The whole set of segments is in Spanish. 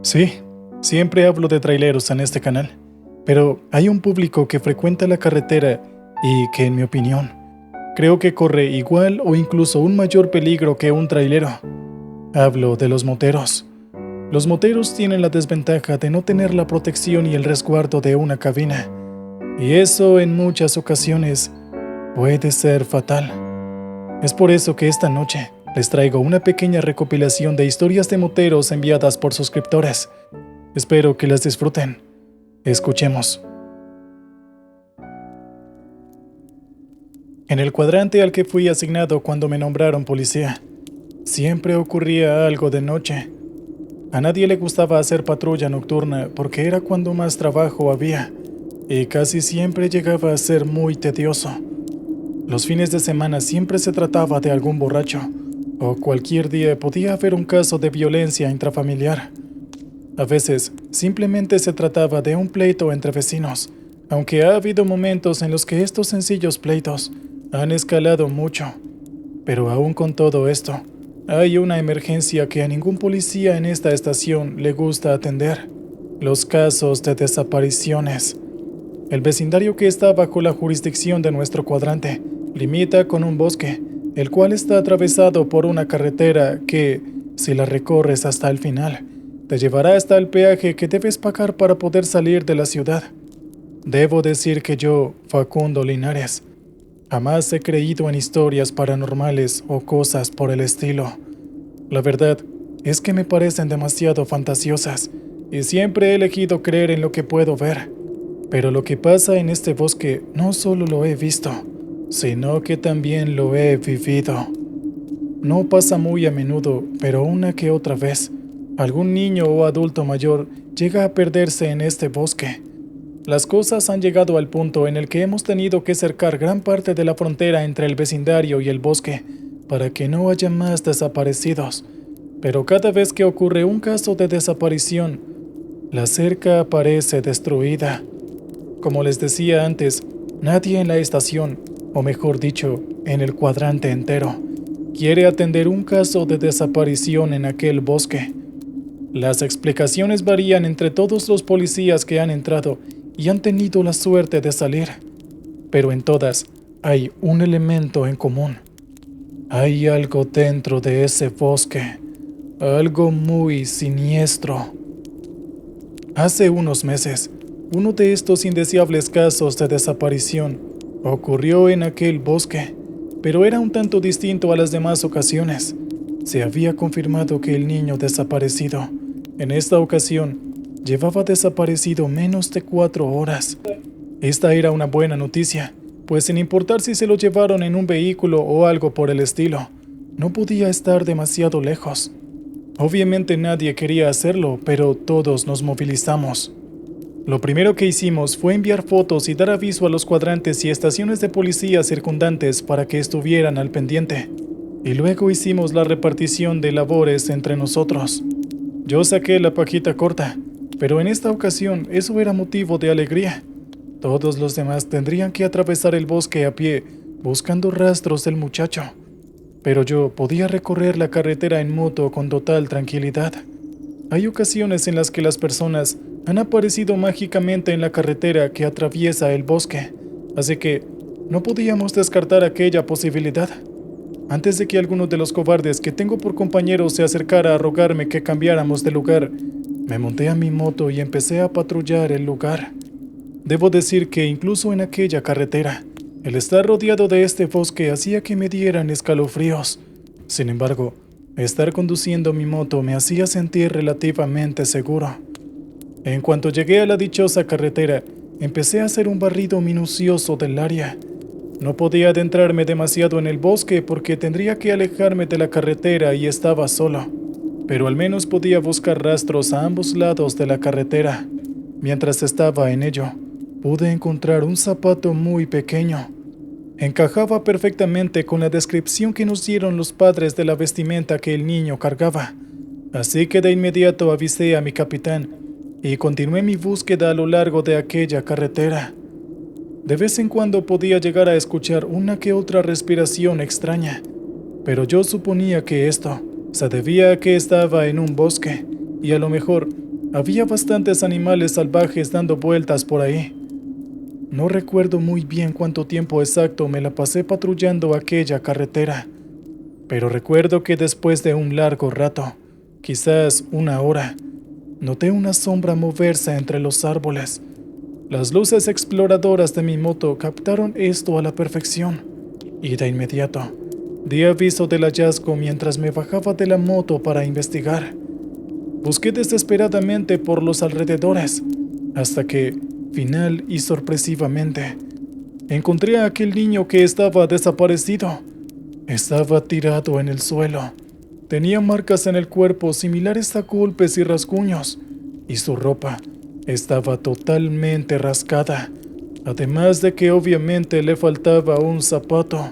Sí, siempre hablo de traileros en este canal, pero hay un público que frecuenta la carretera y que, en mi opinión, creo que corre igual o incluso un mayor peligro que un trailero. Hablo de los moteros. Los moteros tienen la desventaja de no tener la protección y el resguardo de una cabina, y eso en muchas ocasiones puede ser fatal. Es por eso que esta noche les traigo una pequeña recopilación de historias de moteros enviadas por suscriptores. Espero que las disfruten. Escuchemos. En el cuadrante al que fui asignado cuando me nombraron policía, siempre ocurría algo de noche. A nadie le gustaba hacer patrulla nocturna porque era cuando más trabajo había, y casi siempre llegaba a ser muy tedioso. Los fines de semana siempre se trataba de algún borracho, o cualquier día podía haber un caso de violencia intrafamiliar. A veces, simplemente se trataba de un pleito entre vecinos, aunque ha habido momentos en los que estos sencillos pleitos han escalado mucho. Pero aún con todo esto, hay una emergencia que a ningún policía en esta estación le gusta atender: los casos de desapariciones. El vecindario que está bajo la jurisdicción de nuestro cuadrante limita con un bosque, el cual está atravesado por una carretera que, si la recorres hasta el final, te llevará hasta el peaje que debes pagar para poder salir de la ciudad. Debo decir que yo, Facundo Linares, jamás he creído en historias paranormales o cosas por el estilo. La verdad es que me parecen demasiado fantasiosas y siempre he elegido creer en lo que puedo ver. Pero lo que pasa en este bosque no solo lo he visto, sino que también lo he vivido. No pasa muy a menudo, pero una que otra vez, algún niño o adulto mayor llega a perderse en este bosque. Las cosas han llegado al punto en el que hemos tenido que cercar gran parte de la frontera entre el vecindario y el bosque para que no haya más desaparecidos. Pero cada vez que ocurre un caso de desaparición, la cerca aparece destruida. Como les decía antes, nadie en la estación, o mejor dicho, en el cuadrante entero, quiere atender un caso de desaparición en aquel bosque. Las explicaciones varían entre todos los policías que han entrado y han tenido la suerte de salir, pero en todas hay un elemento en común. Hay algo dentro de ese bosque, algo muy siniestro. Hace unos meses, uno de estos indeseables casos de desaparición ocurrió en aquel bosque, pero era un tanto distinto a las demás ocasiones. Se había confirmado que el niño desaparecido, en esta ocasión, llevaba desaparecido menos de 4 horas. Esta era una buena noticia, pues sin importar si se lo llevaron en un vehículo o algo por el estilo, no podía estar demasiado lejos. Obviamente nadie quería hacerlo, pero todos nos movilizamos. Lo primero que hicimos fue enviar fotos y dar aviso a los cuadrantes y estaciones de policía circundantes para que estuvieran al pendiente. Y luego hicimos la repartición de labores entre nosotros. Yo saqué la pajita corta, pero en esta ocasión eso era motivo de alegría. Todos los demás tendrían que atravesar el bosque a pie, buscando rastros del muchacho. Pero yo podía recorrer la carretera en moto con total tranquilidad. Hay ocasiones en las que las personas han aparecido mágicamente en la carretera que atraviesa el bosque, así que no podíamos descartar aquella posibilidad. Antes de que alguno de los cobardes que tengo por compañeros se acercara a rogarme que cambiáramos de lugar, me monté a mi moto y empecé a patrullar el lugar. Debo decir que incluso en aquella carretera, el estar rodeado de este bosque hacía que me dieran escalofríos. Sin embargo, estar conduciendo mi moto me hacía sentir relativamente seguro. En cuanto llegué a la dichosa carretera, empecé a hacer un barrido minucioso del área. No podía adentrarme demasiado en el bosque porque tendría que alejarme de la carretera y estaba solo, pero al menos podía buscar rastros a ambos lados de la carretera. Mientras estaba en ello, pude encontrar un zapato muy pequeño. Encajaba perfectamente con la descripción que nos dieron los padres de la vestimenta que el niño cargaba, así que de inmediato avisé a mi capitán y continué mi búsqueda a lo largo de aquella carretera. De vez en cuando podía llegar a escuchar una que otra respiración extraña, pero yo suponía que esto se debía a que estaba en un bosque y a lo mejor Había bastantes animales salvajes dando vueltas por ahí. No recuerdo muy bien cuánto tiempo exacto me la pasé patrullando aquella carretera, pero recuerdo que después de un largo rato, quizás una hora, noté una sombra moverse entre los árboles. Las luces exploradoras de mi moto captaron esto a la perfección, y de inmediato di aviso del hallazgo mientras me bajaba de la moto para investigar. Busqué desesperadamente por los alrededores, hasta que, final y sorpresivamente, encontré a aquel niño que estaba desaparecido. Estaba tirado en el suelo. Tenía marcas en el cuerpo similares a golpes y rasguños, y su ropa estaba totalmente rascada, además de que obviamente le faltaba un zapato.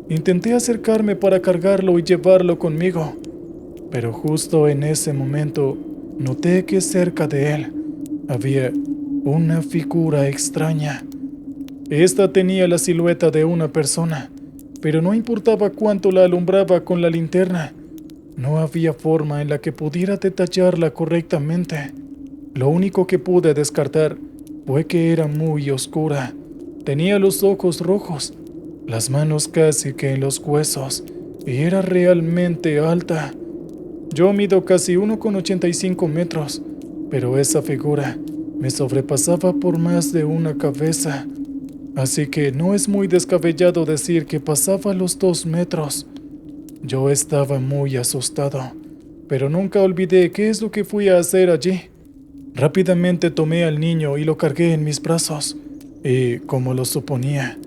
Intenté acercarme para cargarlo y llevarlo conmigo, pero justo en ese momento noté que cerca de él había una figura extraña. Esta tenía la silueta de una persona, pero no importaba cuánto la alumbraba con la linterna, no había forma en la que pudiera detallarla correctamente. Lo único que pude descartar fue que era muy oscura. Tenía los ojos rojos, las manos casi que en los huesos, y era realmente alta. Yo mido casi 1,85 metros, pero esa figura me sobrepasaba por más de una cabeza, así que no es muy descabellado decir que pasaba los 2 metros. Yo estaba muy asustado, pero nunca olvidé qué es lo que fui a hacer allí. Rápidamente tomé al niño y lo cargué en mis brazos, y, como lo suponía,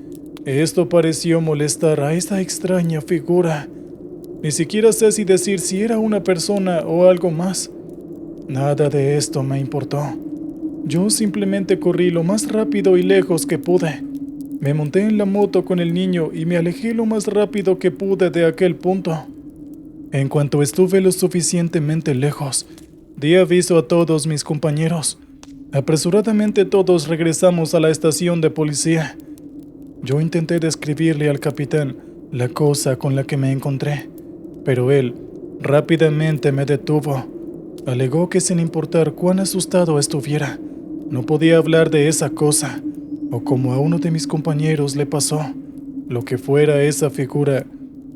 esto pareció molestar a esa extraña figura. Ni siquiera sé si decir si era una persona o algo más. Nada de esto me importó. Yo simplemente corrí lo más rápido y lejos que pude. Me monté en la moto con el niño y me alejé lo más rápido que pude de aquel punto. En cuanto estuve lo suficientemente lejos, di aviso a todos mis compañeros. Apresuradamente todos regresamos a la estación de policía. Yo intenté describirle al capitán la cosa con la que me encontré, pero él rápidamente me detuvo. Alegó que sin importar cuán asustado estuviera, no podía hablar de esa cosa, o como a uno de mis compañeros le pasó, lo que fuera esa figura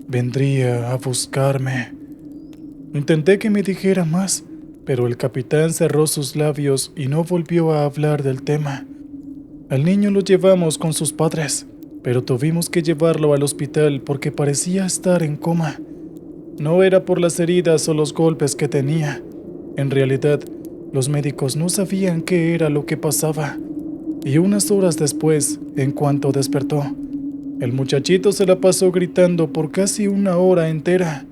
vendría a buscarme. Intenté que me dijera más, pero el capitán cerró sus labios y no volvió a hablar del tema. Al niño lo llevamos con sus padres, pero tuvimos que llevarlo al hospital porque parecía estar en coma. No era por las heridas o los golpes que tenía. En realidad, los médicos no sabían qué era lo que pasaba. Y unas horas después, en cuanto despertó, el muchachito se la pasó gritando por casi una hora entera.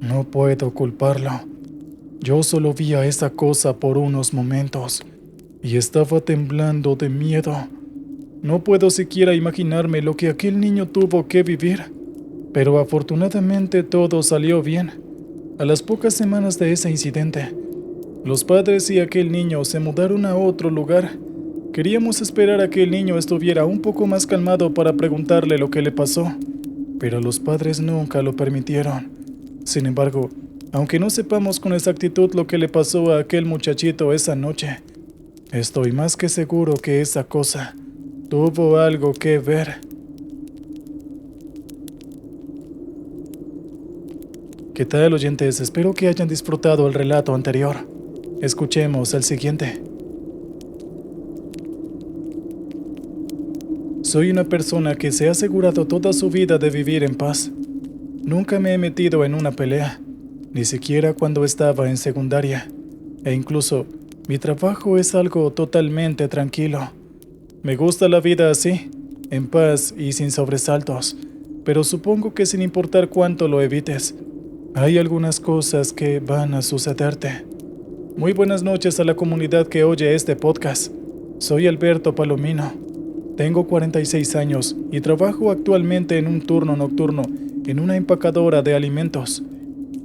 No puedo culparlo. Yo solo vi a esa cosa por unos momentos y estaba temblando de miedo. No puedo siquiera imaginarme lo que aquel niño tuvo que vivir, pero afortunadamente todo salió bien. A las pocas semanas de ese incidente, los padres y aquel niño se mudaron a otro lugar. Queríamos esperar a que el niño estuviera un poco más calmado para preguntarle lo que le pasó, pero los padres nunca lo permitieron. Sin embargo, aunque no sepamos con exactitud lo que le pasó a aquel muchachito esa noche, estoy más que seguro que esa cosa tuvo algo que ver. ¿Qué tal, oyentes? Espero que hayan disfrutado el relato anterior. Escuchemos el siguiente. Soy una persona que se ha asegurado toda su vida de vivir en paz. Nunca me he metido en una pelea, ni siquiera cuando estaba en secundaria. E incluso, mi trabajo es algo totalmente tranquilo. Me gusta la vida así, en paz y sin sobresaltos, pero supongo que sin importar cuánto lo evites, hay algunas cosas que van a sucederte. Muy buenas noches a la comunidad que oye este podcast. Soy Alberto Palomino. Tengo 46 años y trabajo actualmente en un turno nocturno en una empacadora de alimentos.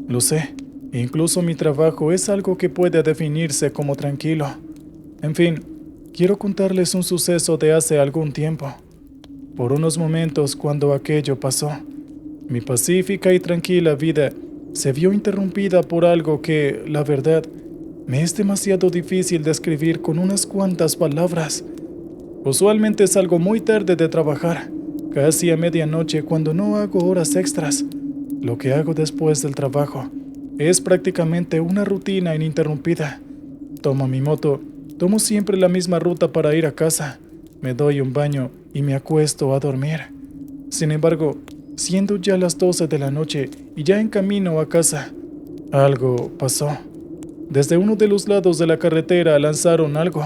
Lo sé, incluso mi trabajo es algo que puede definirse como tranquilo. En fin, quiero contarles un suceso de hace algún tiempo. Por unos momentos cuando aquello pasó, mi pacífica y tranquila vida se vio interrumpida por algo que, la verdad, Me es demasiado difícil describir con unas cuantas palabras. Usualmente salgo muy tarde de trabajar, casi a medianoche cuando no hago horas extras. Lo que hago después del trabajo es prácticamente una rutina ininterrumpida. Tomo mi moto, tomo siempre la misma ruta para ir a casa, me doy un baño y me acuesto a dormir. Sin embargo, siendo ya las 12 de la noche y ya en camino a casa, algo pasó. Desde uno de los lados de la carretera lanzaron algo,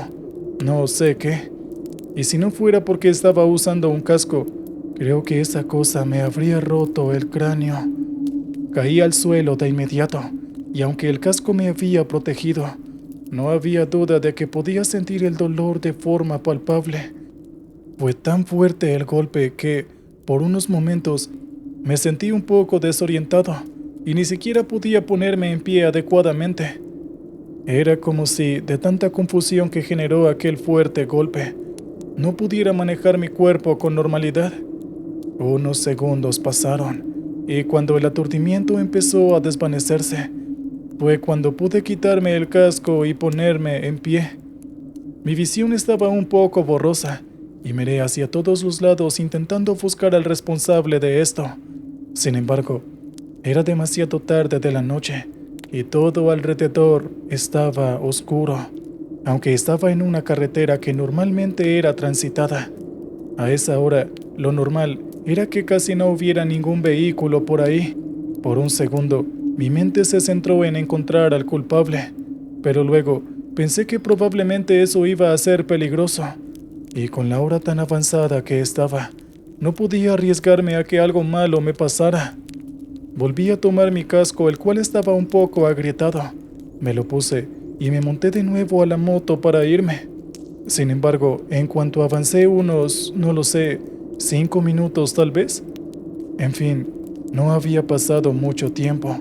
no sé qué. Y si no fuera porque estaba usando un casco, creo que esa cosa me habría roto el cráneo. Caí al suelo de inmediato, y aunque el casco me había protegido, no había duda de que podía sentir el dolor de forma palpable. Fue tan fuerte el golpe que, por unos momentos, me sentí un poco desorientado y ni siquiera podía ponerme en pie adecuadamente. Era como si, de tanta confusión que generó aquel fuerte golpe, no pudiera manejar mi cuerpo con normalidad. Unos segundos pasaron, y cuando el aturdimiento empezó a desvanecerse, fue cuando pude quitarme el casco y ponerme en pie. Mi visión estaba un poco borrosa, y miré hacia todos los lados intentando buscar al responsable de esto. Sin embargo, era demasiado tarde de la noche, y todo alrededor estaba oscuro, aunque estaba en una carretera que normalmente era transitada. A esa hora, lo normal era que casi no hubiera ningún vehículo por ahí. Por un segundo, mi mente se centró en encontrar al culpable, pero luego pensé que probablemente eso iba a ser peligroso, y con la hora tan avanzada que estaba, no podía arriesgarme a que algo malo me pasara. Volví a tomar mi casco, el cual estaba un poco agrietado. Me lo puse y me monté de nuevo a la moto para irme. Sin embargo, en cuanto avancé unos, no lo sé, 5 minutos tal vez. En fin, no había pasado mucho tiempo,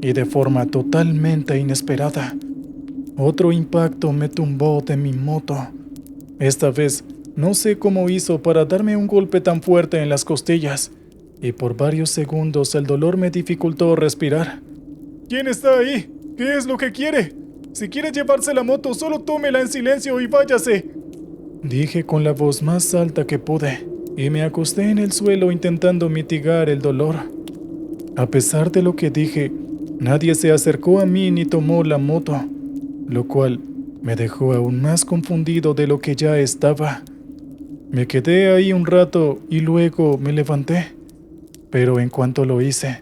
y de forma totalmente inesperada, otro impacto me tumbó de mi moto. Esta vez, no sé cómo hizo para darme un golpe tan fuerte en las costillas, y por varios segundos el dolor me dificultó respirar. ¿Quién está ahí? ¿Qué es lo que quiere? Si quiere llevarse la moto, solo tómela en silencio y váyase, dije con la voz más alta que pude, y me acosté en el suelo intentando mitigar el dolor. A pesar de lo que dije, nadie se acercó a mí ni tomó la moto, lo cual me dejó aún más confundido de lo que ya estaba. Me quedé ahí un rato y luego me levanté, pero en cuanto lo hice,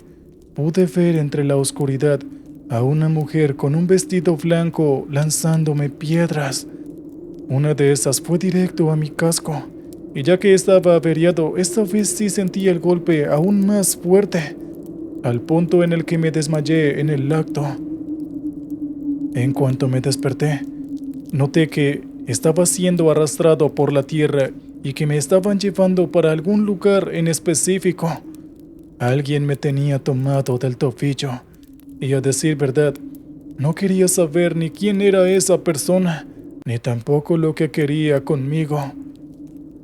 pude ver entre la oscuridad a una mujer con un vestido blanco lanzándome piedras. Una de esas fue directo a mi casco, y ya que estaba averiado, esta vez sí sentí el golpe aún más fuerte, al punto en el que me desmayé en el acto. En cuanto me desperté, noté que estaba siendo arrastrado por la tierra y que me estaban llevando para algún lugar en específico. Alguien me tenía tomado del tobillo, y a decir verdad, no quería saber ni quién era esa persona, ni tampoco lo que quería conmigo.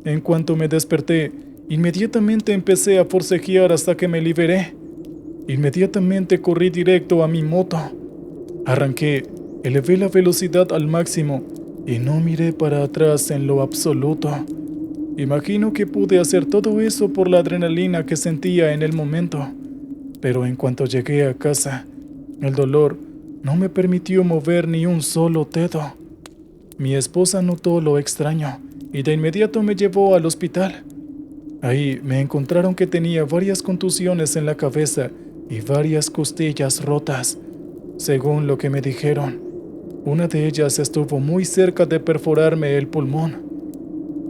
En cuanto me desperté, inmediatamente empecé a forcejear hasta que me liberé. Inmediatamente corrí directo a mi moto. Arranqué, elevé la velocidad al máximo y no miré para atrás en lo absoluto. Imagino que pude hacer todo eso por la adrenalina que sentía en el momento, pero en cuanto llegué a casa, el dolor no me permitió mover ni un solo dedo. Mi esposa notó lo extraño y de inmediato me llevó al hospital. Ahí me encontraron que tenía varias contusiones en la cabeza y varias costillas rotas. Según lo que me dijeron, una de ellas estuvo muy cerca de perforarme el pulmón.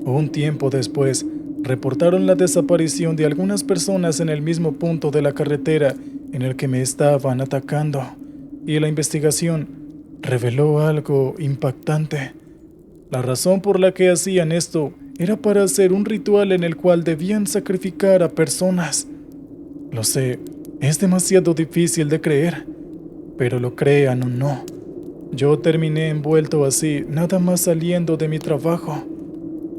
Un tiempo después, reportaron la desaparición de algunas personas en el mismo punto de la carretera en el que me estaban atacando, y la investigación reveló algo impactante. La razón por la que hacían esto era para hacer un ritual en el cual debían sacrificar a personas. Lo sé, es demasiado difícil de creer, pero lo crean o no, yo terminé envuelto así nada más saliendo de mi trabajo.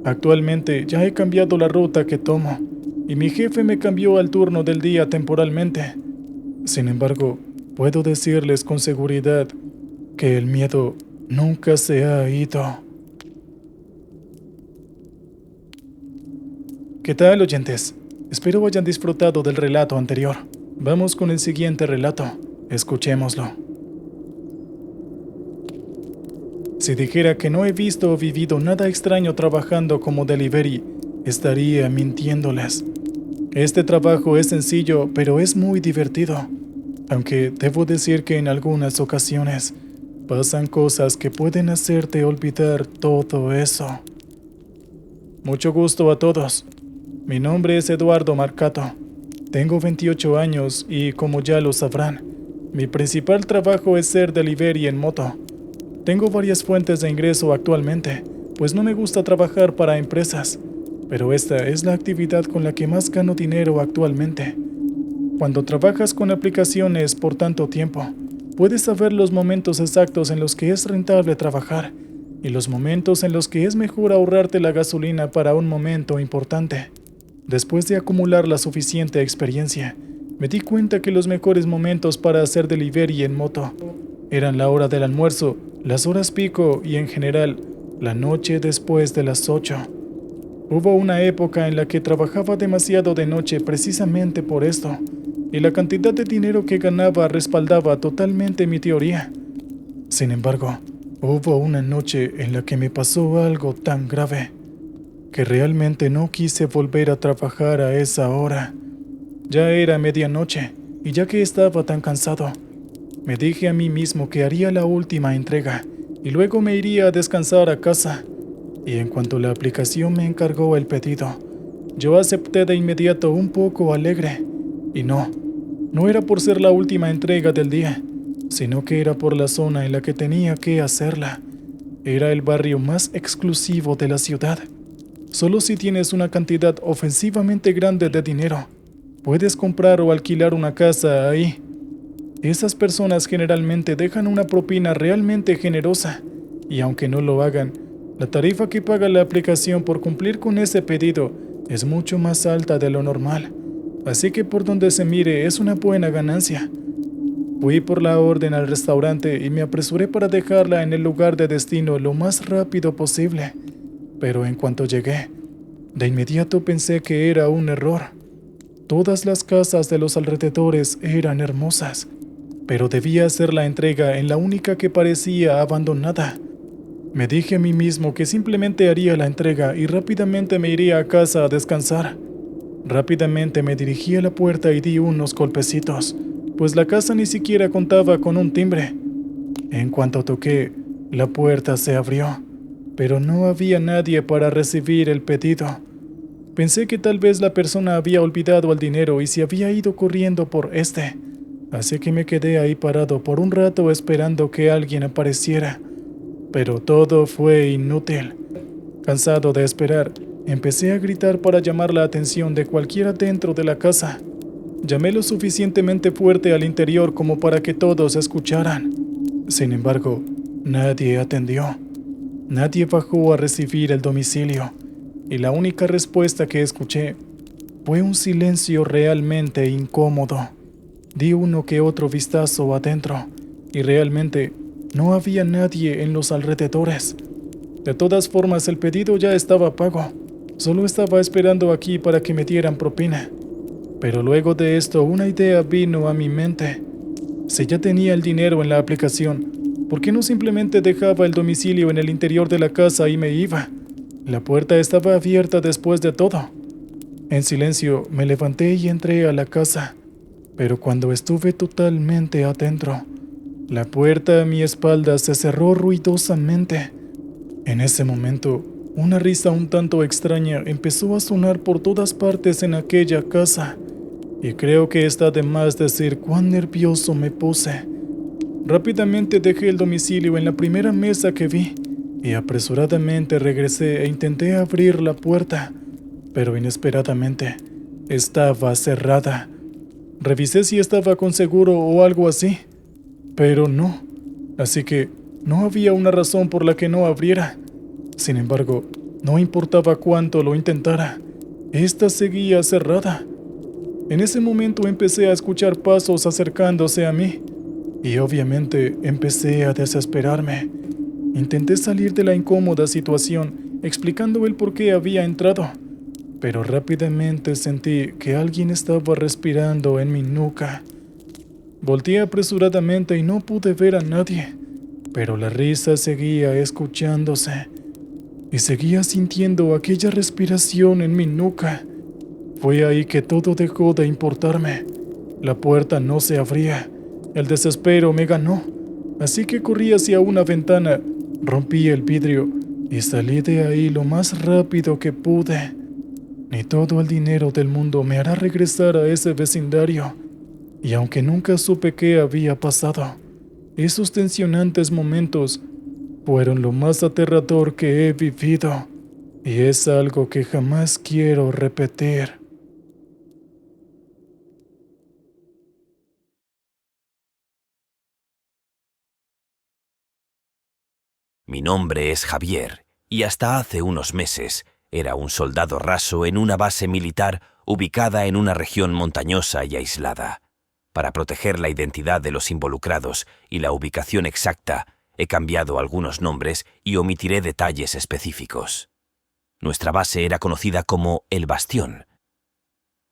Actualmente ya he cambiado la ruta que tomo, y mi jefe me cambió al turno del día temporalmente. Sin embargo, puedo decirles con seguridad que el miedo nunca se ha ido. ¿Qué tal, oyentes? Espero hayan disfrutado del relato anterior. Vamos con el siguiente relato. Escuchémoslo. Si dijera que no he visto o vivido nada extraño trabajando como delivery, estaría mintiéndoles. Este trabajo es sencillo, pero es muy divertido. Aunque debo decir que en algunas ocasiones pasan cosas que pueden hacerte olvidar todo eso. Mucho gusto a todos. Mi nombre es Eduardo Marcato. Tengo 28 años y, como ya lo sabrán, mi principal trabajo es ser delivery en moto. Tengo varias fuentes de ingreso actualmente, pues no me gusta trabajar para empresas, pero esta es la actividad con la que más gano dinero actualmente. Cuando trabajas con aplicaciones por tanto tiempo, puedes saber los momentos exactos en los que es rentable trabajar y los momentos en los que es mejor ahorrarte la gasolina para un momento importante. Después de acumular la suficiente experiencia, me di cuenta que los mejores momentos para hacer delivery en moto eran la hora del almuerzo, las horas pico y, en general, la noche después de las 8. Hubo una época en la que trabajaba demasiado de noche precisamente por esto, y la cantidad de dinero que ganaba respaldaba totalmente mi teoría. Sin embargo, hubo una noche en la que me pasó algo tan grave que realmente no quise volver a trabajar a esa hora. Ya era medianoche, y ya que estaba tan cansado, me dije a mí mismo que haría la última entrega y luego me iría a descansar a casa. Y en cuanto la aplicación me encargó el pedido, yo acepté de inmediato, un poco alegre. Y no era por ser la última entrega del día, sino que era por la zona en la que tenía que hacerla. Era el barrio más exclusivo de la ciudad. Solo si tienes una cantidad ofensivamente grande de dinero, puedes comprar o alquilar una casa ahí. Esas personas generalmente dejan una propina realmente generosa, y aunque no lo hagan, la tarifa que paga la aplicación por cumplir con ese pedido es mucho más alta de lo normal, así que por donde se mire es una buena ganancia. Fui por la orden al restaurante y me apresuré para dejarla en el lugar de destino lo más rápido posible, pero en cuanto llegué, de inmediato pensé que era un error. Todas las casas de los alrededores eran hermosas, pero debía hacer la entrega en la única que parecía abandonada. Me dije a mí mismo que simplemente haría la entrega y rápidamente me iría a casa a descansar. Rápidamente me dirigí a la puerta y di unos golpecitos, pues la casa ni siquiera contaba con un timbre. En cuanto toqué, la puerta se abrió, pero no había nadie para recibir el pedido. Pensé que tal vez la persona había olvidado el dinero y se había ido corriendo por este. Así que me quedé ahí parado por un rato esperando que alguien apareciera. Pero todo fue inútil. Cansado de esperar, empecé a gritar para llamar la atención de cualquiera dentro de la casa. Llamé lo suficientemente fuerte al interior como para que todos escucharan. Sin embargo, nadie atendió. Nadie bajó a recibir el domicilio, y la única respuesta que escuché fue un silencio realmente incómodo. Di uno que otro vistazo adentro, y realmente no había nadie en los alrededores. De todas formas, el pedido ya estaba pago. Solo estaba esperando aquí para que me dieran propina. Pero luego de esto, una idea vino a mi mente. Si ya tenía el dinero en la aplicación, ¿por qué no simplemente dejaba el domicilio en el interior de la casa y me iba? La puerta estaba abierta después de todo. En silencio, me levanté y entré a la casa. Pero cuando estuve totalmente adentro, la puerta a mi espalda se cerró ruidosamente. En ese momento, una risa un tanto extraña empezó a sonar por todas partes en aquella casa, y creo que está de más decir cuán nervioso me puse. Rápidamente dejé el domicilio en la primera mesa que vi, y apresuradamente regresé e intenté abrir la puerta, pero inesperadamente estaba cerrada. Revisé si estaba con seguro o algo así, pero no, así que no había una razón por la que no abriera. Sin embargo, no importaba cuánto lo intentara, esta seguía cerrada. En ese momento empecé a escuchar pasos acercándose a mí, y obviamente empecé a desesperarme. Intenté salir de la incómoda situación explicando el por qué había entrado, pero rápidamente sentí que alguien estaba respirando en mi nuca. Volteé apresuradamente y no pude ver a nadie, pero la risa seguía escuchándose y seguía sintiendo aquella respiración en mi nuca. Fue ahí que todo dejó de importarme. La puerta no se abría. El desespero me ganó, así que corrí hacia una ventana, rompí el vidrio y salí de ahí lo más rápido que pude. Ni todo el dinero del mundo me hará regresar a ese vecindario. Y aunque nunca supe qué había pasado, esos tensionantes momentos fueron lo más aterrador que he vivido, y es algo que jamás quiero repetir. Mi nombre es Javier, y hasta hace unos meses era un soldado raso en una base militar ubicada en una región montañosa y aislada. Para proteger la identidad de los involucrados y la ubicación exacta, he cambiado algunos nombres y omitiré detalles específicos. Nuestra base era conocida como El Bastión.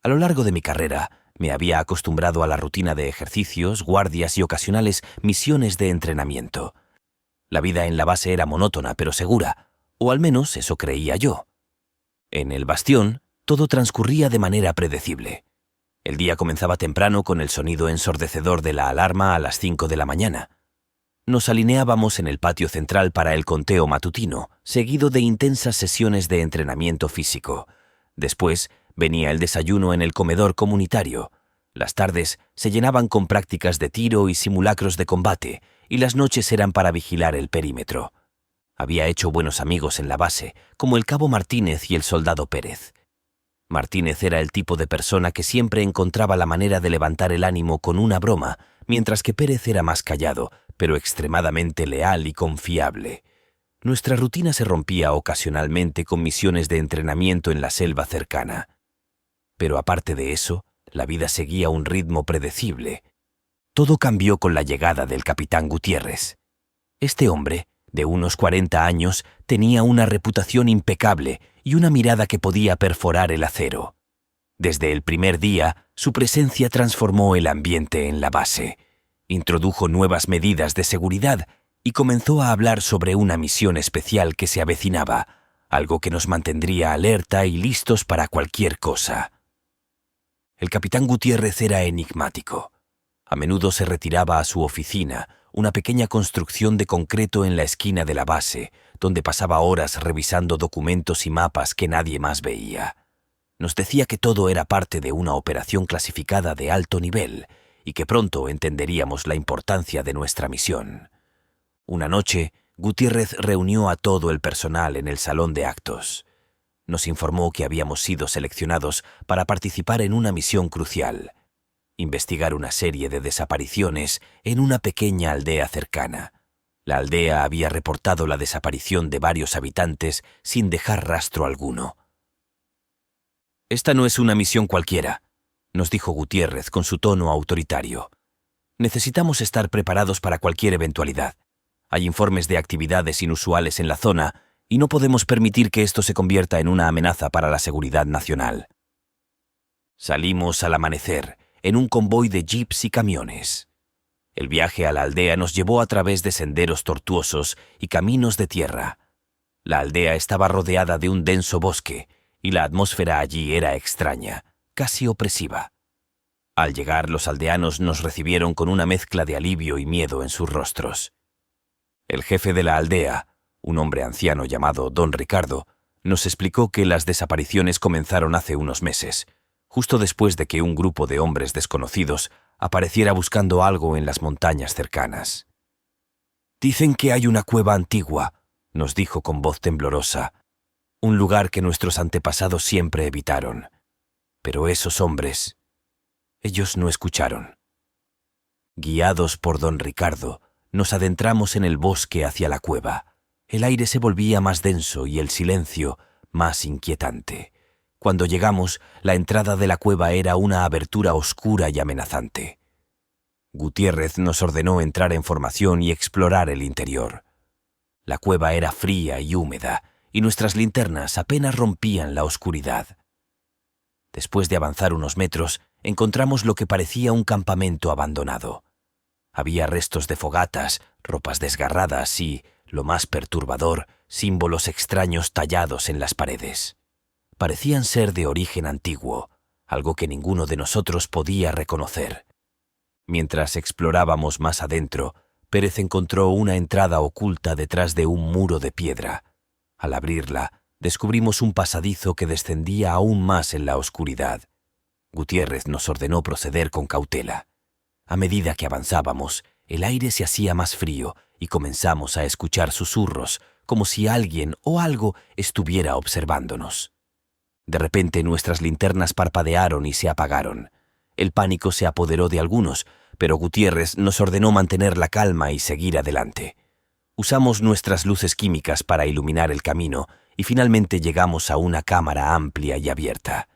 A lo largo de mi carrera, me había acostumbrado a la rutina de ejercicios, guardias y ocasionales misiones de entrenamiento. La vida en la base era monótona pero segura, o al menos eso creía yo. En El Bastión, todo transcurría de manera predecible. El día comenzaba temprano con el sonido ensordecedor de la alarma a las 5 de la mañana. Nos alineábamos en el patio central para el conteo matutino, seguido de intensas sesiones de entrenamiento físico. Después venía el desayuno en el comedor comunitario. Las tardes se llenaban con prácticas de tiro y simulacros de combate, y las noches eran para vigilar el perímetro. Había hecho buenos amigos en la base, como el cabo Martínez y el soldado Pérez. Martínez era el tipo de persona que siempre encontraba la manera de levantar el ánimo con una broma, mientras que Pérez era más callado, pero extremadamente leal y confiable. Nuestra rutina se rompía ocasionalmente con misiones de entrenamiento en la selva cercana. Pero aparte de eso, la vida seguía un ritmo predecible. Todo cambió con la llegada del capitán Gutiérrez. Este hombre, de unos 40 años, tenía una reputación impecable y una mirada que podía perforar el acero. Desde el primer día, su presencia transformó el ambiente en la base. Introdujo nuevas medidas de seguridad y comenzó a hablar sobre una misión especial que se avecinaba, algo que nos mantendría alerta y listos para cualquier cosa. El capitán Gutiérrez era enigmático. A menudo se retiraba a su oficina, una pequeña construcción de concreto en la esquina de la base, donde pasaba horas revisando documentos y mapas que nadie más veía. Nos decía que todo era parte de una operación clasificada de alto nivel y que pronto entenderíamos la importancia de nuestra misión. Una noche, Gutiérrez reunió a todo el personal en el salón de actos. Nos informó que habíamos sido seleccionados para participar en una misión crucial: investigar una serie de desapariciones en una pequeña aldea cercana. La aldea había reportado la desaparición de varios habitantes sin dejar rastro alguno. «Esta no es una misión cualquiera», nos dijo Gutiérrez con su tono autoritario. «Necesitamos estar preparados para cualquier eventualidad. Hay informes de actividades inusuales en la zona y no podemos permitir que esto se convierta en una amenaza para la seguridad nacional». Salimos al amanecer, en un convoy de jeeps y camiones. El viaje a la aldea nos llevó a través de senderos tortuosos y caminos de tierra. La aldea estaba rodeada de un denso bosque, y la atmósfera allí era extraña, casi opresiva. Al llegar, los aldeanos nos recibieron con una mezcla de alivio y miedo en sus rostros. El jefe de la aldea, un hombre anciano llamado Don Ricardo, nos explicó que las desapariciones comenzaron hace unos meses, justo después de que un grupo de hombres desconocidos apareciera buscando algo en las montañas cercanas. «Dicen que hay una cueva antigua», nos dijo con voz temblorosa, «un lugar que nuestros antepasados siempre evitaron. Pero esos hombres, ellos no escucharon». Guiados por Don Ricardo, nos adentramos en el bosque hacia la cueva. El aire se volvía más denso y el silencio más inquietante. Cuando llegamos, la entrada de la cueva era una abertura oscura y amenazante. Gutiérrez nos ordenó entrar en formación y explorar el interior. La cueva era fría y húmeda, y nuestras linternas apenas rompían la oscuridad. Después de avanzar unos metros, encontramos lo que parecía un campamento abandonado. Había restos de fogatas, ropas desgarradas y, lo más perturbador, símbolos extraños tallados en las paredes. Parecían ser de origen antiguo, algo que ninguno de nosotros podía reconocer. Mientras explorábamos más adentro, Pérez encontró una entrada oculta detrás de un muro de piedra. Al abrirla, descubrimos un pasadizo que descendía aún más en la oscuridad. Gutiérrez nos ordenó proceder con cautela. A medida que avanzábamos, el aire se hacía más frío y comenzamos a escuchar susurros, como si alguien o algo estuviera observándonos. De repente nuestras linternas parpadearon y se apagaron. El pánico se apoderó de algunos, pero Gutiérrez nos ordenó mantener la calma y seguir adelante. Usamos nuestras luces químicas para iluminar el camino y finalmente llegamos a una cámara amplia y abierta.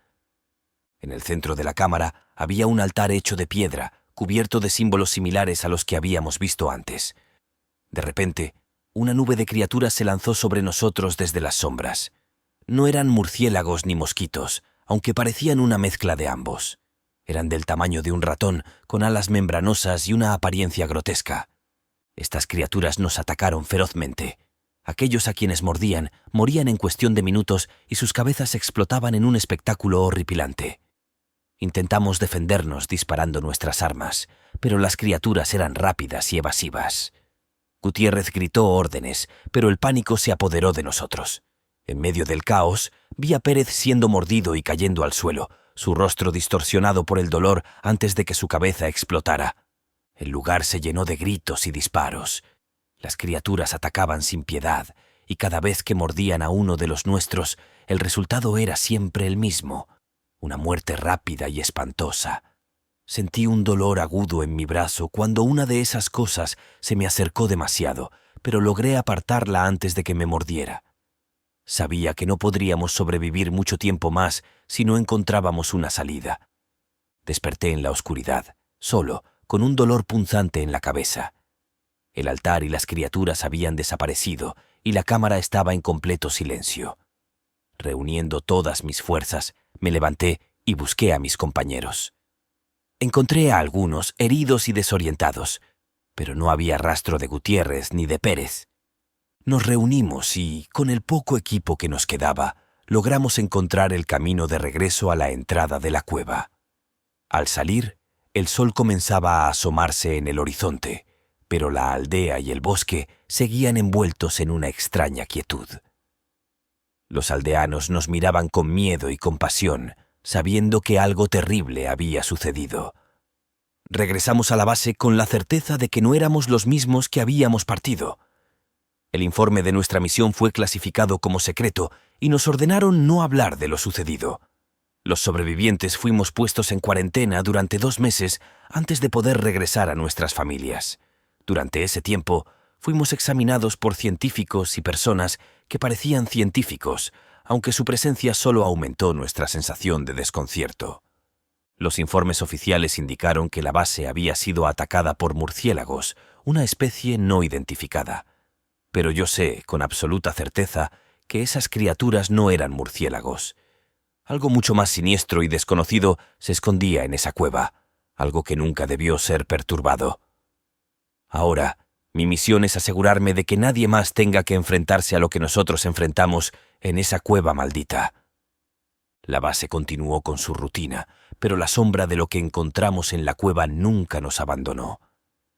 En el centro de la cámara había un altar hecho de piedra, cubierto de símbolos similares a los que habíamos visto antes. De repente, una nube de criaturas se lanzó sobre nosotros desde las sombras. No eran murciélagos ni mosquitos, aunque parecían una mezcla de ambos. Eran del tamaño de un ratón, con alas membranosas y una apariencia grotesca. Estas criaturas nos atacaron ferozmente. Aquellos a quienes mordían morían en cuestión de minutos y sus cabezas explotaban en un espectáculo horripilante. Intentamos defendernos disparando nuestras armas, pero las criaturas eran rápidas y evasivas. Gutiérrez gritó órdenes, pero el pánico se apoderó de nosotros. En medio del caos, vi a Pérez siendo mordido y cayendo al suelo, su rostro distorsionado por el dolor antes de que su cabeza explotara. El lugar se llenó de gritos y disparos. Las criaturas atacaban sin piedad, y cada vez que mordían a uno de los nuestros, el resultado era siempre el mismo: una muerte rápida y espantosa. Sentí un dolor agudo en mi brazo cuando una de esas cosas se me acercó demasiado, pero logré apartarla antes de que me mordiera. Sabía que no podríamos sobrevivir mucho tiempo más si no encontrábamos una salida. Desperté en la oscuridad, solo, con un dolor punzante en la cabeza. El altar y las criaturas habían desaparecido y la cámara estaba en completo silencio. Reuniendo todas mis fuerzas, me levanté y busqué a mis compañeros. Encontré a algunos heridos y desorientados, pero no había rastro de Gutiérrez ni de Pérez. Nos reunimos y, con el poco equipo que nos quedaba, logramos encontrar el camino de regreso a la entrada de la cueva. Al salir, el sol comenzaba a asomarse en el horizonte, pero la aldea y el bosque seguían envueltos en una extraña quietud. Los aldeanos nos miraban con miedo y compasión, sabiendo que algo terrible había sucedido. Regresamos a la base con la certeza de que no éramos los mismos que habíamos partido. El informe de nuestra misión fue clasificado como secreto y nos ordenaron no hablar de lo sucedido. Los sobrevivientes fuimos puestos en cuarentena durante 2 meses antes de poder regresar a nuestras familias. Durante ese tiempo, fuimos examinados por científicos y personas que parecían científicos, aunque su presencia solo aumentó nuestra sensación de desconcierto. Los informes oficiales indicaron que la base había sido atacada por murciélagos, una especie no identificada. Pero yo sé, con absoluta certeza, que esas criaturas no eran murciélagos. Algo mucho más siniestro y desconocido se escondía en esa cueva, algo que nunca debió ser perturbado. Ahora, mi misión es asegurarme de que nadie más tenga que enfrentarse a lo que nosotros enfrentamos en esa cueva maldita. La base continuó con su rutina, pero la sombra de lo que encontramos en la cueva nunca nos abandonó.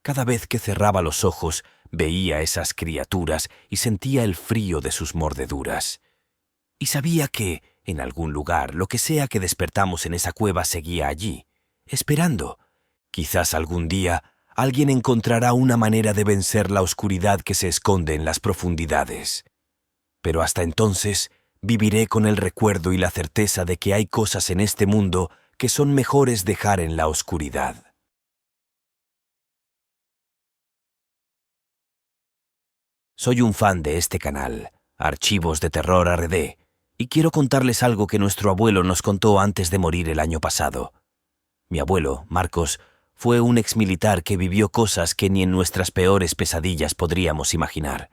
Cada vez que cerraba los ojos, veía esas criaturas y sentía el frío de sus mordeduras. Y sabía que, en algún lugar, lo que sea que despertamos en esa cueva seguía allí, esperando. Quizás algún día alguien encontrará una manera de vencer la oscuridad que se esconde en las profundidades. Pero hasta entonces, viviré con el recuerdo y la certeza de que hay cosas en este mundo que son mejores dejar en la oscuridad. Soy un fan de este canal, Archivos de Terror RD, y quiero contarles algo que nuestro abuelo nos contó antes de morir el año pasado. Mi abuelo, Marcos, Fue un exmilitar que vivió cosas que ni en nuestras peores pesadillas podríamos imaginar.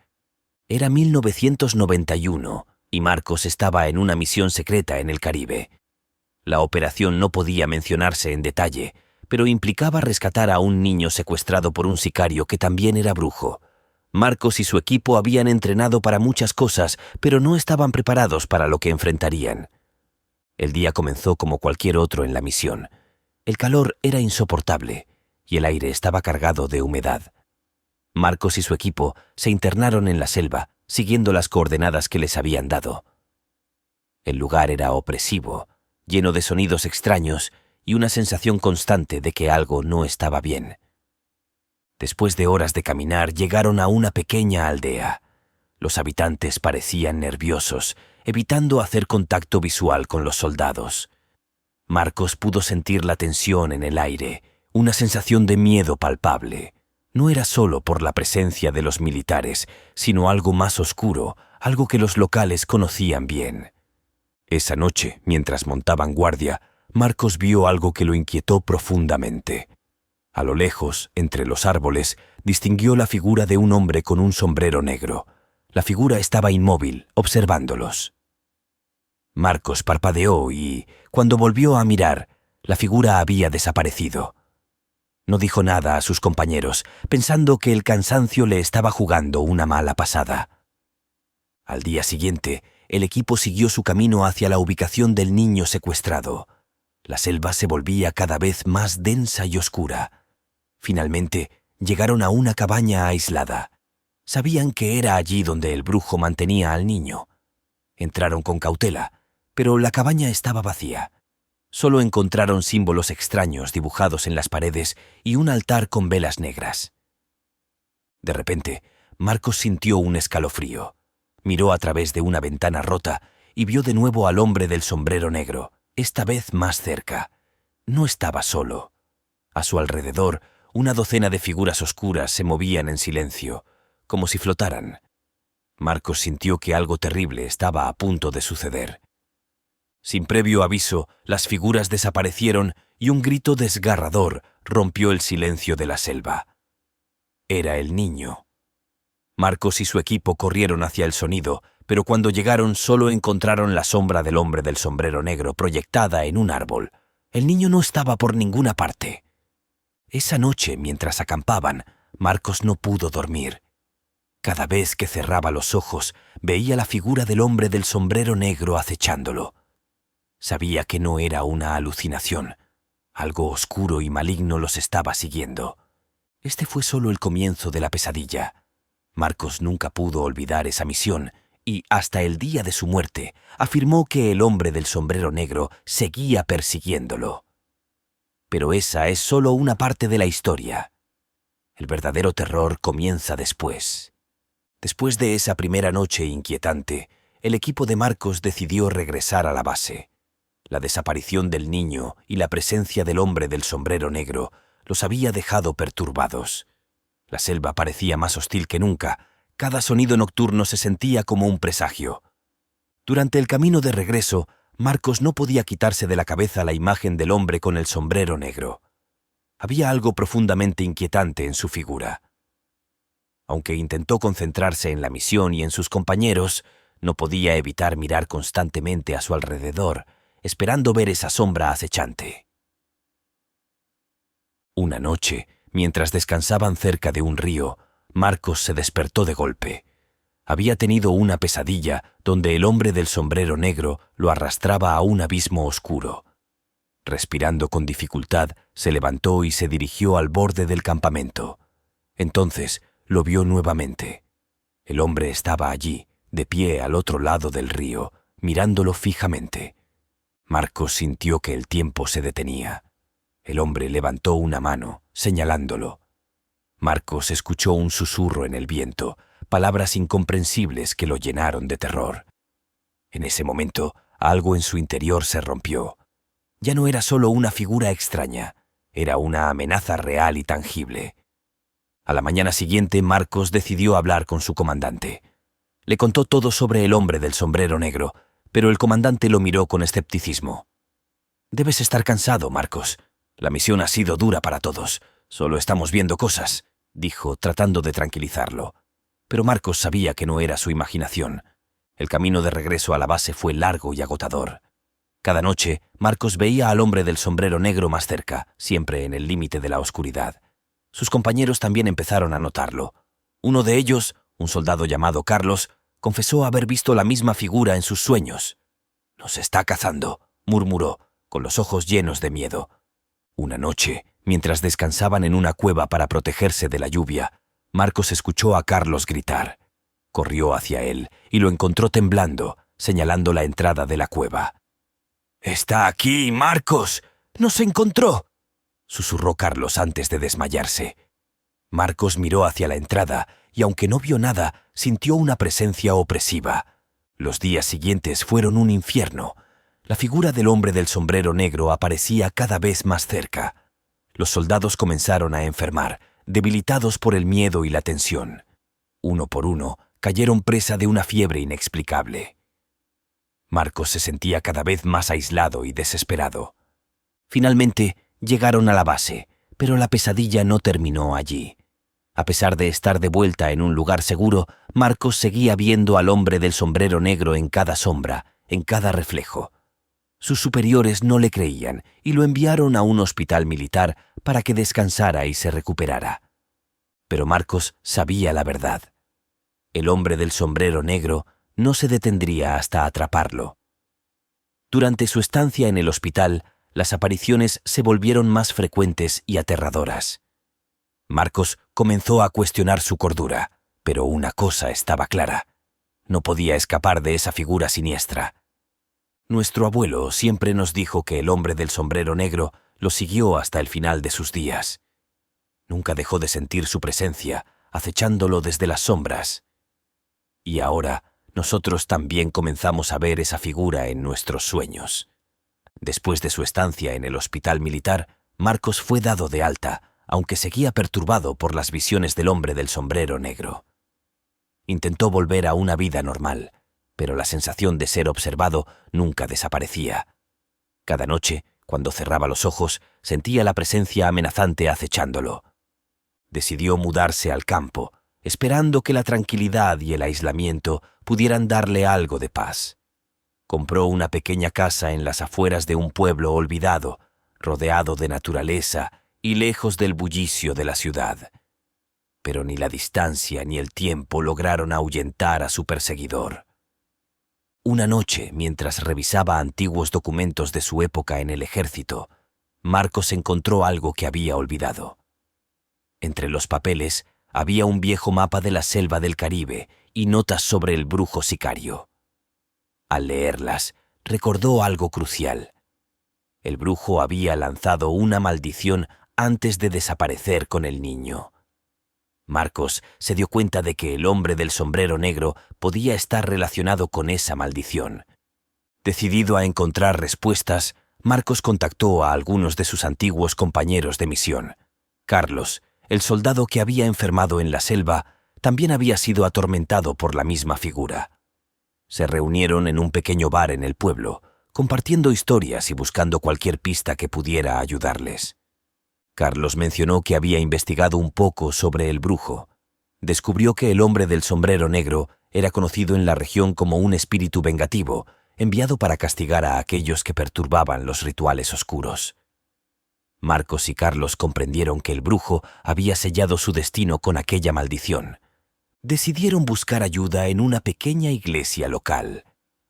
Era 1991 y Marcos estaba en una misión secreta en el Caribe. La operación no podía mencionarse en detalle, pero implicaba rescatar a un niño secuestrado por un sicario que también era brujo. Marcos y su equipo habían entrenado para muchas cosas, pero no estaban preparados para lo que enfrentarían. El día comenzó como cualquier otro en la misión. El calor era insoportable y el aire estaba cargado de humedad. Marcos y su equipo se internaron en la selva, siguiendo las coordenadas que les habían dado. El lugar era opresivo, lleno de sonidos extraños y una sensación constante de que algo no estaba bien. Después de horas de caminar, llegaron a una pequeña aldea. Los habitantes parecían nerviosos, evitando hacer contacto visual con los soldados. Marcos pudo sentir la tensión en el aire, una sensación de miedo palpable. No era solo por la presencia de los militares, sino algo más oscuro, algo que los locales conocían bien. Esa noche, mientras montaban guardia, Marcos vio algo que lo inquietó profundamente. A lo lejos, entre los árboles, distinguió la figura de un hombre con un sombrero negro. La figura estaba inmóvil, observándolos. Marcos parpadeó y, cuando volvió a mirar, la figura había desaparecido. No dijo nada a sus compañeros, pensando que el cansancio le estaba jugando una mala pasada. Al día siguiente, el equipo siguió su camino hacia la ubicación del niño secuestrado. La selva se volvía cada vez más densa y oscura. Finalmente, llegaron a una cabaña aislada. Sabían que era allí donde el brujo mantenía al niño. Entraron con cautela, pero la cabaña estaba vacía. Solo encontraron símbolos extraños dibujados en las paredes y un altar con velas negras. De repente, Marcos sintió un escalofrío. Miró a través de una ventana rota y vio de nuevo al hombre del sombrero negro, esta vez más cerca. No estaba solo. A su alrededor, una docena de figuras oscuras se movían en silencio, como si flotaran. Marcos sintió que algo terrible estaba a punto de suceder. Sin previo aviso, las figuras desaparecieron y un grito desgarrador rompió el silencio de la selva. Era el niño. Marcos y su equipo corrieron hacia el sonido, pero cuando llegaron solo encontraron la sombra del hombre del sombrero negro proyectada en un árbol. El niño no estaba por ninguna parte. Esa noche, mientras acampaban, Marcos no pudo dormir. Cada vez que cerraba los ojos, veía la figura del hombre del sombrero negro acechándolo. Sabía que no era una alucinación. Algo oscuro y maligno los estaba siguiendo. Este fue solo el comienzo de la pesadilla. Marcos nunca pudo olvidar esa misión y, hasta el día de su muerte, afirmó que el hombre del sombrero negro seguía persiguiéndolo. Pero esa es solo una parte de la historia. El verdadero terror comienza después. Después de esa primera noche inquietante, el equipo de Marcos decidió regresar a la base. La desaparición del niño y la presencia del hombre del sombrero negro los había dejado perturbados. La selva parecía más hostil que nunca. Cada sonido nocturno se sentía como un presagio. Durante el camino de regreso, Marcos no podía quitarse de la cabeza la imagen del hombre con el sombrero negro. Había algo profundamente inquietante en su figura. Aunque intentó concentrarse en la misión y en sus compañeros, no podía evitar mirar constantemente a su alrededor, esperando ver esa sombra acechante. Una noche, mientras descansaban cerca de un río, Marcos se despertó de golpe. Había tenido una pesadilla donde el hombre del sombrero negro lo arrastraba a un abismo oscuro. Respirando con dificultad, se levantó y se dirigió al borde del campamento. Entonces lo vio nuevamente. El hombre estaba allí, de pie al otro lado del río, mirándolo fijamente. Marcos sintió que el tiempo se detenía. El hombre levantó una mano, señalándolo. Marcos escuchó un susurro en el viento, palabras incomprensibles que lo llenaron de terror. En ese momento, algo en su interior se rompió. Ya no era solo una figura extraña, era una amenaza real y tangible. A la mañana siguiente, Marcos decidió hablar con su comandante. Le contó todo sobre el hombre del sombrero negro, pero el comandante lo miró con escepticismo. «Debes estar cansado, Marcos. La misión ha sido dura para todos. Solo estamos viendo cosas, dijo, tratando de tranquilizarlo. Pero Marcos sabía que no era su imaginación. El camino de regreso a la base fue largo y agotador. Cada noche, Marcos veía al hombre del sombrero negro más cerca, siempre en el límite de la oscuridad. Sus compañeros también empezaron a notarlo. Uno de ellos, un soldado llamado Carlos, confesó haber visto la misma figura en sus sueños. «Nos está cazando», murmuró, con los ojos llenos de miedo. Una noche, mientras descansaban en una cueva para protegerse de la lluvia, Marcos escuchó a Carlos gritar. Corrió hacia él y lo encontró temblando, señalando la entrada de la cueva. «¡Está aquí, Marcos! ¡Nos encontró!», susurró Carlos antes de desmayarse. Marcos miró hacia la entrada y, aunque no vio nada, sintió una presencia opresiva. Los días siguientes fueron un infierno. La figura del hombre del sombrero negro aparecía cada vez más cerca. Los soldados comenzaron a enfermar, debilitados por el miedo y la tensión. Uno por uno, cayeron presa de una fiebre inexplicable. Marcos se sentía cada vez más aislado y desesperado. Finalmente, llegaron a la base, pero la pesadilla no terminó allí. A pesar de estar de vuelta en un lugar seguro, Marcos seguía viendo al hombre del sombrero negro en cada sombra, en cada reflejo. Sus superiores no le creían y lo enviaron a un hospital militar para que descansara y se recuperara. Pero Marcos sabía la verdad. El hombre del sombrero negro no se detendría hasta atraparlo. Durante su estancia en el hospital, las apariciones se volvieron más frecuentes y aterradoras. Marcos comenzó a cuestionar su cordura, pero una cosa estaba clara: no podía escapar de esa figura siniestra. Nuestro abuelo siempre nos dijo que el hombre del sombrero negro lo siguió hasta el final de sus días. Nunca dejó de sentir su presencia, acechándolo desde las sombras. Y ahora nosotros también comenzamos a ver esa figura en nuestros sueños. Después de su estancia en el hospital militar, Marcos fue dado de alta, aunque seguía perturbado por las visiones del hombre del sombrero negro. Intentó volver a una vida normal, pero la sensación de ser observado nunca desaparecía. Cada noche, cuando cerraba los ojos, sentía la presencia amenazante acechándolo. Decidió mudarse al campo, esperando que la tranquilidad y el aislamiento pudieran darle algo de paz. Compró una pequeña casa en las afueras de un pueblo olvidado, rodeado de naturaleza y lejos del bullicio de la ciudad. Pero ni la distancia ni el tiempo lograron ahuyentar a su perseguidor. Una noche, mientras revisaba antiguos documentos de su época en el ejército, Marcos encontró algo que había olvidado. Entre los papeles había un viejo mapa de la selva del Caribe y notas sobre el brujo sicario. Al leerlas, recordó algo crucial. El brujo había lanzado una maldición antes de desaparecer con el niño. Marcos se dio cuenta de que el hombre del sombrero negro podía estar relacionado con esa maldición. Decidido a encontrar respuestas, Marcos contactó a algunos de sus antiguos compañeros de misión. Carlos, el soldado que había enfermado en la selva, también había sido atormentado por la misma figura. Se reunieron en un pequeño bar en el pueblo, compartiendo historias y buscando cualquier pista que pudiera ayudarles. Carlos mencionó que había investigado un poco sobre el brujo. Descubrió que el hombre del sombrero negro era conocido en la región como un espíritu vengativo, enviado para castigar a aquellos que perturbaban los rituales oscuros. Marcos y Carlos comprendieron que el brujo había sellado su destino con aquella maldición. Decidieron buscar ayuda en una pequeña iglesia local.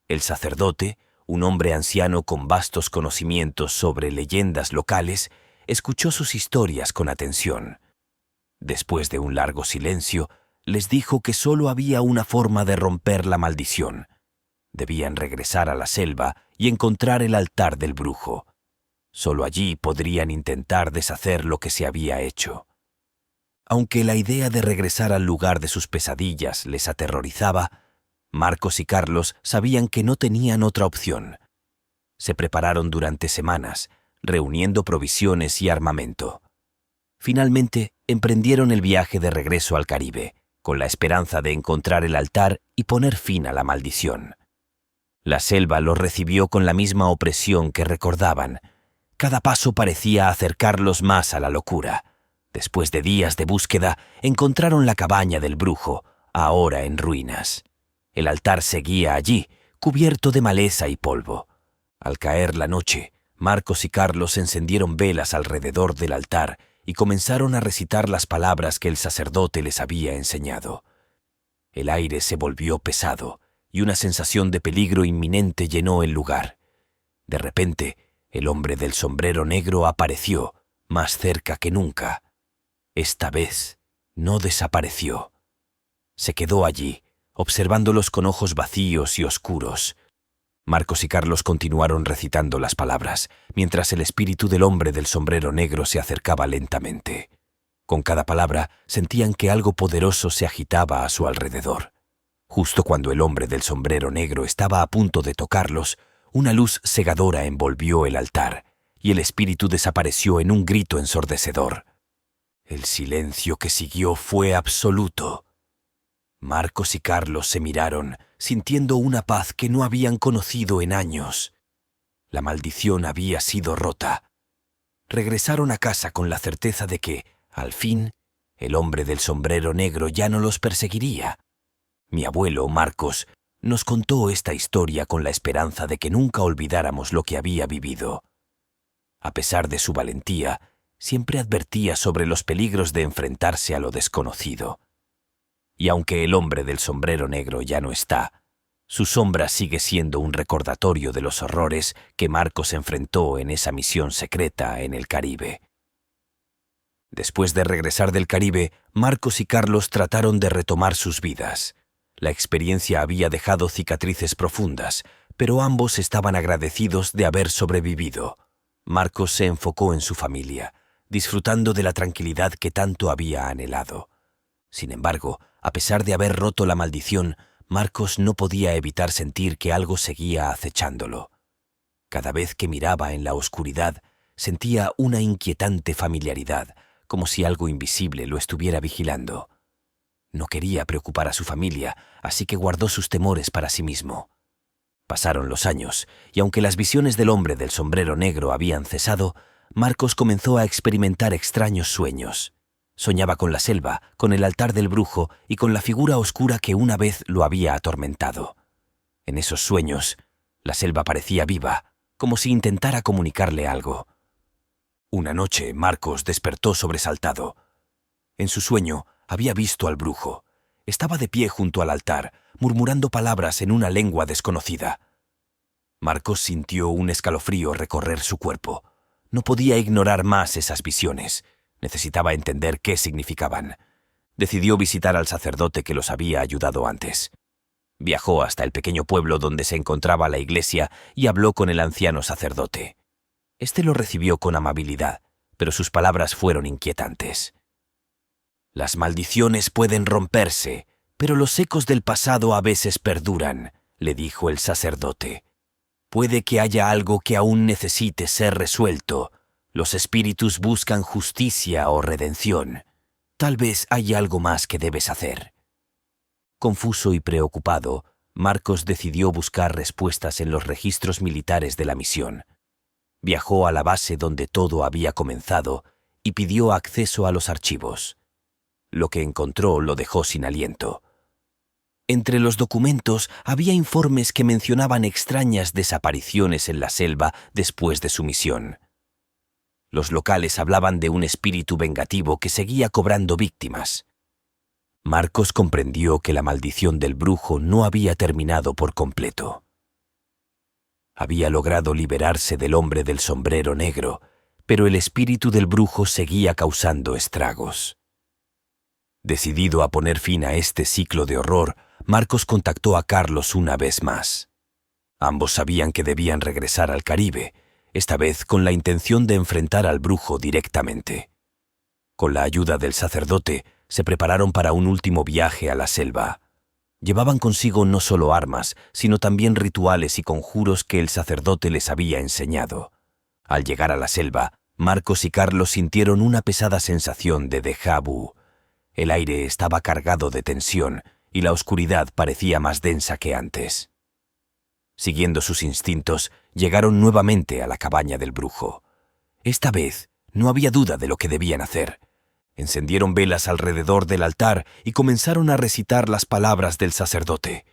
El sacerdote, un hombre anciano con vastos conocimientos sobre leyendas locales, escuchó sus historias con atención. Después de un largo silencio, les dijo que solo había una forma de romper la maldición. Debían regresar a la selva y encontrar el altar del brujo. Solo allí podrían intentar deshacer lo que se había hecho. Aunque la idea de regresar al lugar de sus pesadillas les aterrorizaba, Marcos y Carlos sabían que no tenían otra opción. Se prepararon durante semanas, reuniendo provisiones y armamento. Finalmente, emprendieron el viaje de regreso al Caribe, con la esperanza de encontrar el altar y poner fin a la maldición. La selva los recibió con la misma opresión que recordaban. Cada paso parecía acercarlos más a la locura. Después de días de búsqueda, encontraron la cabaña del brujo, ahora en ruinas. El altar seguía allí, cubierto de maleza y polvo. Al caer la noche, Marcos y Carlos encendieron velas alrededor del altar y comenzaron a recitar las palabras que el sacerdote les había enseñado. El aire se volvió pesado y una sensación de peligro inminente llenó el lugar. De repente, el hombre del sombrero negro apareció, más cerca que nunca. Esta vez no desapareció. Se quedó allí, observándolos con ojos vacíos y oscuros. Marcos y Carlos continuaron recitando las palabras, mientras el espíritu del hombre del sombrero negro se acercaba lentamente. Con cada palabra sentían que algo poderoso se agitaba a su alrededor. Justo cuando el hombre del sombrero negro estaba a punto de tocarlos, una luz cegadora envolvió el altar, y el espíritu desapareció en un grito ensordecedor. El silencio que siguió fue absoluto. Marcos y Carlos se miraron, sintiendo una paz que no habían conocido en años. La maldición había sido rota. Regresaron a casa con la certeza de que, al fin, el hombre del sombrero negro ya no los perseguiría. Mi abuelo, Marcos, nos contó esta historia con la esperanza de que nunca olvidáramos lo que había vivido. A pesar de su valentía, siempre advertía sobre los peligros de enfrentarse a lo desconocido. Y aunque el hombre del sombrero negro ya no está, su sombra sigue siendo un recordatorio de los horrores que Marcos enfrentó en esa misión secreta en el Caribe. Después de regresar del Caribe, Marcos y Carlos trataron de retomar sus vidas. La experiencia había dejado cicatrices profundas, pero ambos estaban agradecidos de haber sobrevivido. Marcos se enfocó en su familia, disfrutando de la tranquilidad que tanto había anhelado. Sin embargo, a pesar de haber roto la maldición, Marcos no podía evitar sentir que algo seguía acechándolo. Cada vez que miraba en la oscuridad, sentía una inquietante familiaridad, como si algo invisible lo estuviera vigilando. No quería preocupar a su familia, así que guardó sus temores para sí mismo. Pasaron los años, y aunque las visiones del hombre del sombrero negro habían cesado, Marcos comenzó a experimentar extraños sueños. Soñaba con la selva, con el altar del brujo y con la figura oscura que una vez lo había atormentado. En esos sueños, la selva parecía viva, como si intentara comunicarle algo. Una noche, Marcos despertó sobresaltado. En su sueño, había visto al brujo. Estaba de pie junto al altar, murmurando palabras en una lengua desconocida. Marcos sintió un escalofrío recorrer su cuerpo. No podía ignorar más esas visiones. Necesitaba entender qué significaban. Decidió visitar al sacerdote que los había ayudado antes. Viajó hasta el pequeño pueblo donde se encontraba la iglesia y habló con el anciano sacerdote. Este lo recibió con amabilidad, pero sus palabras fueron inquietantes. «Las maldiciones pueden romperse, pero los ecos del pasado a veces perduran», le dijo el sacerdote. «Puede que haya algo que aún necesite ser resuelto. Los espíritus buscan justicia o redención. Tal vez hay algo más que debes hacer». Confuso y preocupado, Marcos decidió buscar respuestas en los registros militares de la misión. Viajó a la base donde todo había comenzado y pidió acceso a los archivos. Lo que encontró lo dejó sin aliento. Entre los documentos había informes que mencionaban extrañas desapariciones en la selva después de su misión. Los locales hablaban de un espíritu vengativo que seguía cobrando víctimas. Marcos comprendió que la maldición del brujo no había terminado por completo. Había logrado liberarse del hombre del sombrero negro, pero el espíritu del brujo seguía causando estragos. Decidido a poner fin a este ciclo de horror, Marcos contactó a Carlos una vez más. Ambos sabían que debían regresar al Caribe, esta vez con la intención de enfrentar al brujo directamente. Con la ayuda del sacerdote, se prepararon para un último viaje a la selva. Llevaban consigo no solo armas, sino también rituales y conjuros que el sacerdote les había enseñado. Al llegar a la selva, Marcos y Carlos sintieron una pesada sensación de déjà vu. El aire estaba cargado de tensión y la oscuridad parecía más densa que antes. Siguiendo sus instintos, llegaron nuevamente a la cabaña del brujo. Esta vez no había duda de lo que debían hacer. Encendieron velas alrededor del altar y comenzaron a recitar las palabras del sacerdote.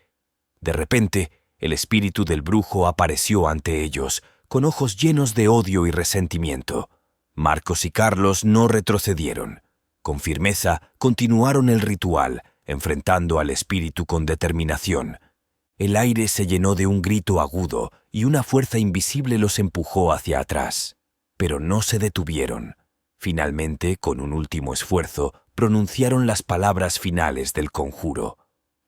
De repente, el espíritu del brujo apareció ante ellos, con ojos llenos de odio y resentimiento. Marcos y Carlos no retrocedieron. Con firmeza continuaron el ritual, enfrentando al espíritu con determinación. El aire se llenó de un grito agudo y una fuerza invisible los empujó hacia atrás. Pero no se detuvieron. Finalmente, con un último esfuerzo, pronunciaron las palabras finales del conjuro.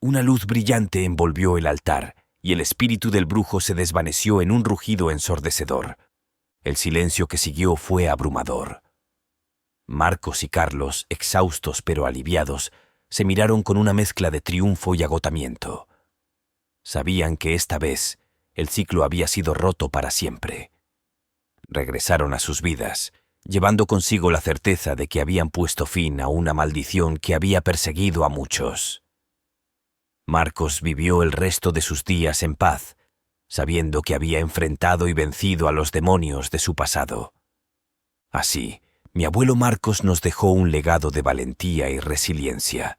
Una luz brillante envolvió el altar, y el espíritu del brujo se desvaneció en un rugido ensordecedor. El silencio que siguió fue abrumador. Marcos y Carlos, exhaustos pero aliviados, se miraron con una mezcla de triunfo y agotamiento. Sabían que esta vez el ciclo había sido roto para siempre. Regresaron a sus vidas, llevando consigo la certeza de que habían puesto fin a una maldición que había perseguido a muchos. Marcos vivió el resto de sus días en paz, sabiendo que había enfrentado y vencido a los demonios de su pasado. Así, mi abuelo Marcos nos dejó un legado de valentía y resiliencia.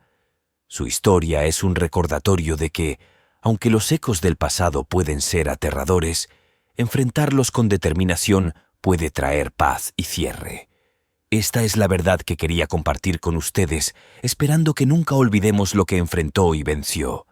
Su historia es un recordatorio de que, aunque los ecos del pasado pueden ser aterradores, enfrentarlos con determinación puede traer paz y cierre. Esta es la verdad que quería compartir con ustedes, esperando que nunca olvidemos lo que enfrentó y venció.